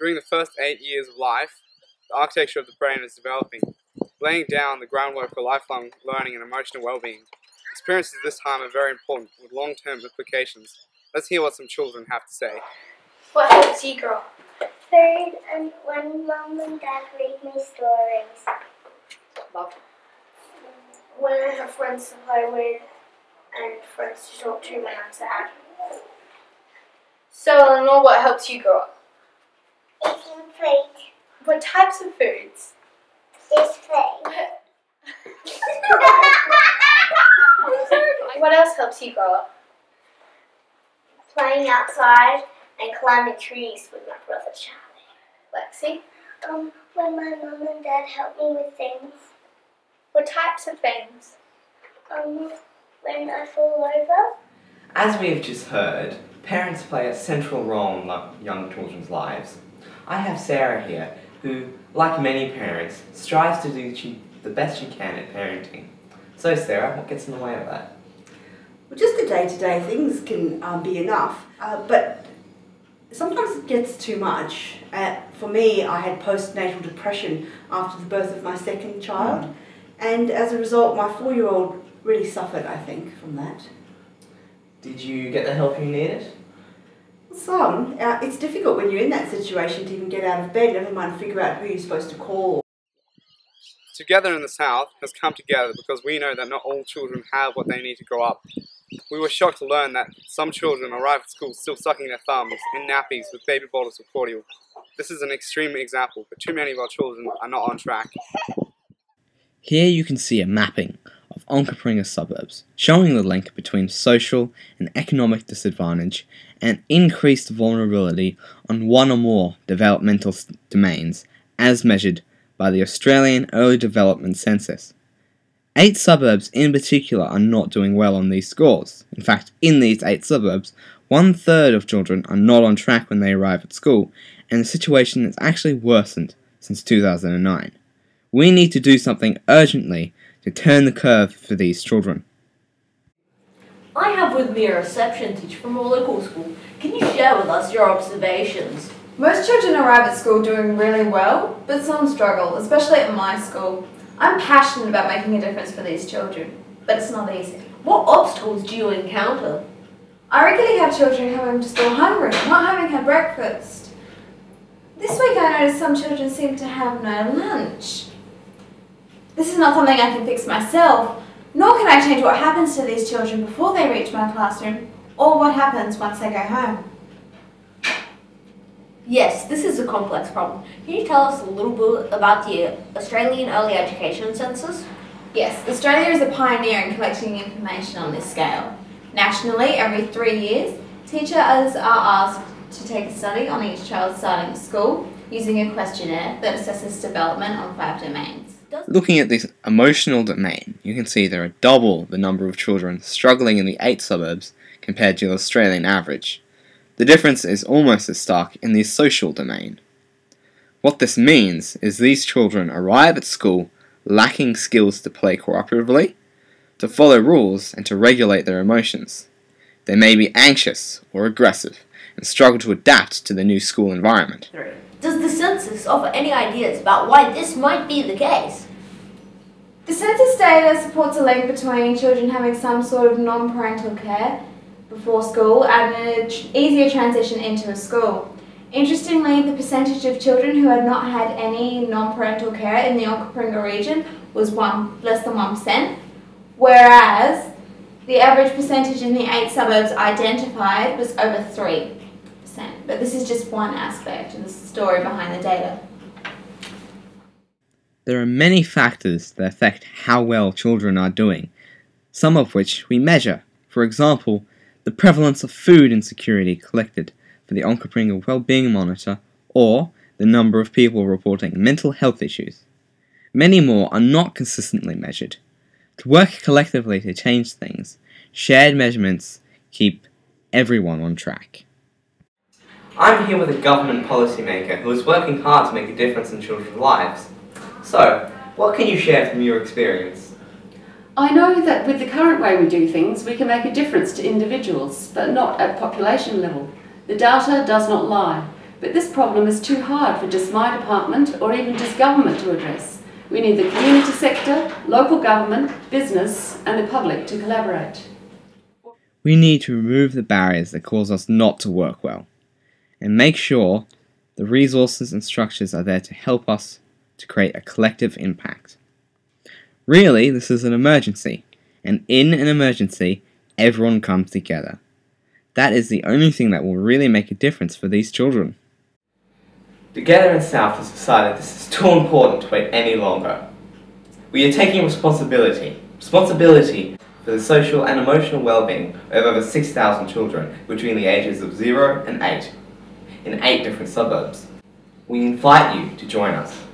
During the first 8 years of life, the architecture of the brain is developing, laying down the groundwork for lifelong learning and emotional well-being. Experiences at this time are very important, with long-term implications. Let's hear what some children have to say. What helps you grow up? Food, and when Mum and Dad read me stories. Love. When I have friends to play with and friends to talk to when I'm sad. So, Eleanor, what helps you grow up? Eating food. What types of foods? This food. What else helps you grow up? Playing outside and climbing trees with my brother Charlie. Lexi? When my Mum and Dad help me with things. What types of things? When I fall over. As we have just heard, parents play a central role in young children's lives. I have Sarah here, who, like many parents, strives to do the best she can at parenting. So Sarah, what gets in the way of that? Well, just the day-to-day things can be enough, but sometimes it gets too much. For me, I had postnatal depression after the birth of my second child, and as a result, my 4-year-old really suffered, I think, from that. Did you get the help you needed? Some. It's difficult when you're in that situation to even get out of bed, never mind figure out who you're supposed to call. Together in the South has come together because we know that not all children have what they need to grow up. We were shocked to learn that some children arrive at school still sucking their thumbs in nappies with baby bottles of cordial. This is an extreme example, but too many of our children are not on track. Here you can see a mapping of Onkaparinga suburbs, showing the link between social and economic disadvantage and increased vulnerability on one or more developmental domains, as measured by the Australian Early Development Census. 8 suburbs in particular are not doing well on these scores. In fact, in these 8 suburbs, 1/3 of children are not on track when they arrive at school, and the situation has actually worsened since 2009. We need to do something urgently to turn the curve for these children. I have with me a reception teacher from a local school. Can you share with us your observations? Most children arrive at school doing really well, but some struggle, especially at my school. I'm passionate about making a difference for these children, but it's not easy. What obstacles do you encounter? I regularly have children coming to school hungry, not having had breakfast. This week I noticed some children seem to have no lunch. This is not something I can fix myself, nor can I change what happens to these children before they reach my classroom, or what happens once they go home. Yes, this is a complex problem. Can you tell us a little bit about the Australian Early Education Census? Yes, Australia is a pioneer in collecting information on this scale. Nationally, every 3 years, teachers are asked to take a study on each child starting at school using a questionnaire that assesses development on 5 domains. Looking at this emotional domain, you can see there are double the number of children struggling in the 8 suburbs compared to the Australian average. The difference is almost as stark in the social domain. What this means is these children arrive at school lacking skills to play cooperatively, to follow rules, and to regulate their emotions. They may be anxious or aggressive and struggle to adapt to the new school environment. Does the census offer any ideas about why this might be the case? The census data supports a link between children having some sort of non-parental care before school and an easier transition into a school. Interestingly, the percentage of children who had not had any non-parental care in the Onkaparinga region was less than 1%, whereas the average percentage in the 8 suburbs identified was over 3%. But this is just one aspect of the story behind the data. There are many factors that affect how well children are doing, some of which we measure. For example, the prevalence of food insecurity collected for the Onkaparinga Wellbeing Monitor, or the number of people reporting mental health issues. Many more are not consistently measured. To work collectively to change things, shared measurements keep everyone on track. I'm here with a government policymaker who is working hard to make a difference in children's lives. So, what can you share from your experience? I know that with the current way we do things, we can make a difference to individuals, but not at population level. The data does not lie. But this problem is too hard for just my department or even just government to address. We need the community sector, local government, business and the public to collaborate. We need to remove the barriers that cause us not to work well, and make sure the resources and structures are there to help us to create a collective impact. Really, this is an emergency, and in an emergency, everyone comes together. That is the only thing that will really make a difference for these children. Together in South has decided this is too important to wait any longer. We are taking responsibility for the social and emotional well-being of over 6,000 children between the ages of 0 and 8, in 8 different suburbs. We invite you to join us.